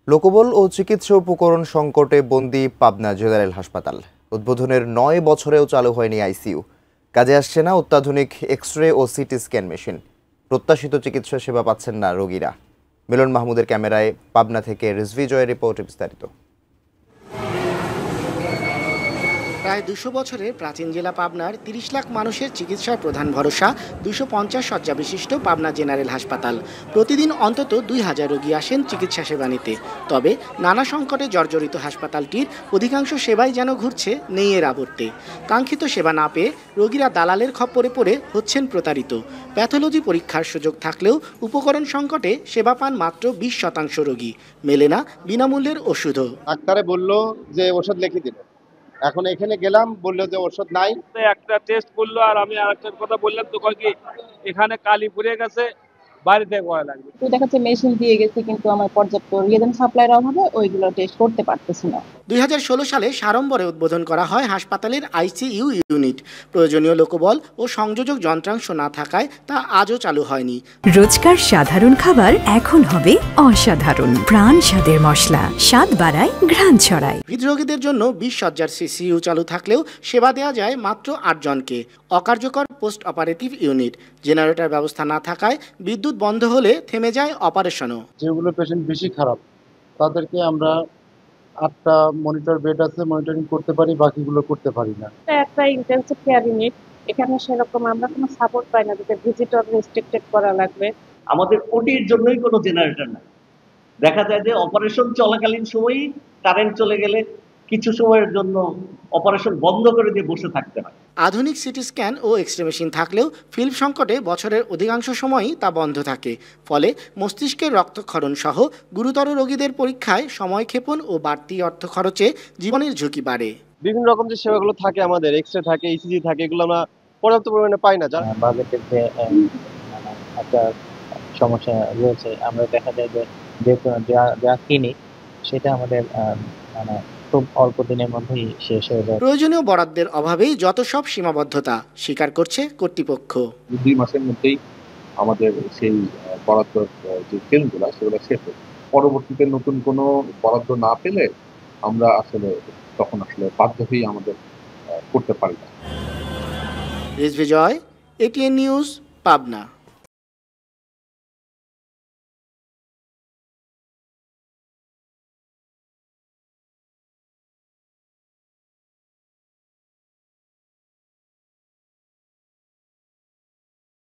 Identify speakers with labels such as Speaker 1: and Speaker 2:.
Speaker 1: লোকবল ও চিকিৎসা উপকরণ সংকটে বন্দী পাবনা জেনারেল হাসপাতাল। উদ্বোধনের ৯ বছরেও চালু হয়নি আইসিইউ। কাজে আসছে না অত্যাধুনিক এক্স-রে ও সিটি স্ক্যান মেশিন। প্রত্যাশিত চিকিৎসা সেবা পাচ্ছেন না রোগীরা। মিলন মাহমুদের ক্যামেরায় পাবনা থেকে রিজভি জয়ের রিপোর্টে বিস্তারিত।
Speaker 2: প্রায় ২০০ বছরের প্রাচীন জেলা পাবনার ৩০ লাখ মানুষের চিকিৎসার প্রধান ভরসা ২৫০ শয্যা বিশিষ্ট পাবনা জেনারেল হাসপাতাল। প্রতিদিন অন্তত ২,০০০ রোগী আসেন চিকিৎসা সেবা নিতে। তবে নানা সংকটে জর্জরিত হাসপাতালটির অধিকাংশ সেবাই যেন ঘুরছে নেইয়ের আবর্তে। কাঙ্ক্ষিত সেবা না পেয়ে রোগীরা দালালের খপ্পরে পড়ে হচ্ছেন প্রতারিত। প্যাথোলজি পরীক্ষার সুযোগ থাকলেও উপকরণ সংকটে সেবা পান মাত্র ২০% রোগী। মেলে না বিনামূল্যের ওষুধও।
Speaker 3: ডাক্তারে বলল যে ওষুধ লিখে দিল, এখন এখানে গেলাম, বললো যে ওষুধ নাই।
Speaker 4: একটা টেস্ট করলো আর আমি আরেকটা কথা বললাম, তো কয় কি এখানে কালি পুড়ে গেছে, বাইরে থেকে করা লাগবে।
Speaker 5: তো দেখা যাচ্ছে মেশিন দিয়ে গেছে, কিন্তু আমার পর্যাপ্ত রিয়েজেন্ট সাপ্লাইয়ের অভাবে ওইগুলো টেস্ট করতে পারতেছি না।
Speaker 2: ২০১৬ সালে সাড়ম্বরে উদ্বোধন করা হয় হাসপাতালের আইসিইউ ইউনিট। প্রয়োজনীয় লোকবল ও সংযোজক যন্ত্রাংশ না থাকায় তা আজও চালু হয়নি।
Speaker 6: রোজকার সাধারণ খাবার এখন হবে অসাধারণ। প্রাণ স্বাদের মশলা, স্বাদ বাড়ায়, ঘ্রাণ ছড়ায়।
Speaker 2: হৃদরোগীদের জন্য ২০ শয্যার সিসিইউ চালু থাকলেও সেবা দেওয়া যায় মাত্র ৮ জনকে। অকার্যকর পোস্ট অপারেটিভ ইউনিট। জেনারেটর ব্যবস্থা না থাকায় বিদ্যুৎ বন্ধ হলে থেমে যায় অপারেশনও।
Speaker 3: যেগুলো পেশেন্ট বেশি খারাপ তাদেরকে আমরা ৮টা মনিটর বেড আছে, মনিটরিং করতে পারি, বাকিগুলো করতে পারি না।
Speaker 5: একটা ইন্টেনসিভ কেয়ার ইউনিট, এখানে সেরকম আমরা কোনো সাপোর্ট পাই না, যাতে ভিজিটর রেস্ট্রিক্টেড করা লাগবে।
Speaker 7: আমাদের ওটির জন্যই কোনো জেনারেটর নাই। দেখা যায় যে অপারেশন চলাকালীন সময়ই কারেন্ট চলে গেলে কিছু সময়ের জন্য অপারেশন বন্ধ করে দিয়ে বসে থাকতে হয়।
Speaker 2: আধুনিক সিটি স্ক্যান ও এক্স-রে মেশিন থাকলেও ফিল্ম সংকটে বছরের অধিকাংশ সময়ই তা বন্ধ থাকে। ফলে মস্তিষ্কের রক্তক্ষরণ সহ গুরুতর রোগীদের পরীক্ষায় সময়ক্ষেপণ ও বাড়তি অর্থ খরচে জীবনের ঝুঁকি বাড়ে।
Speaker 8: বিভিন্ন রকম যে সেবাগুলো থাকে, আমাদের এক্স-রে থাকে, ইসিজি থাকে, এগুলো আমরা পর্যাপ্ত পরিমাণে পাই না।
Speaker 9: বাজেটের যে একটা সমস্যা রয়েছে, আমরা দেখা যায় যে যা কিনি সেটা আমাদের খুব অল্প দিনের মধ্যেই শেষ হয়ে যায়।
Speaker 2: প্রয়োজনীয় বরাদ্দের অভাবেই যত সব সীমাবদ্ধতা স্বীকার করছে কর্তৃপক্ষ।
Speaker 10: ২ মাসের মধ্যেই আমাদের সেই বরাদ্দ যে ট্রেনগুলো সেগুলো শেষ হয়। পরবর্তীতে নতুন কোনো বরাদ্দ না পেলে আমরা তখন বাধ্য হয়েই আমাদের করতে পারি না।
Speaker 2: রিজভি জয়, এটিএন নিউজ, পাবনা।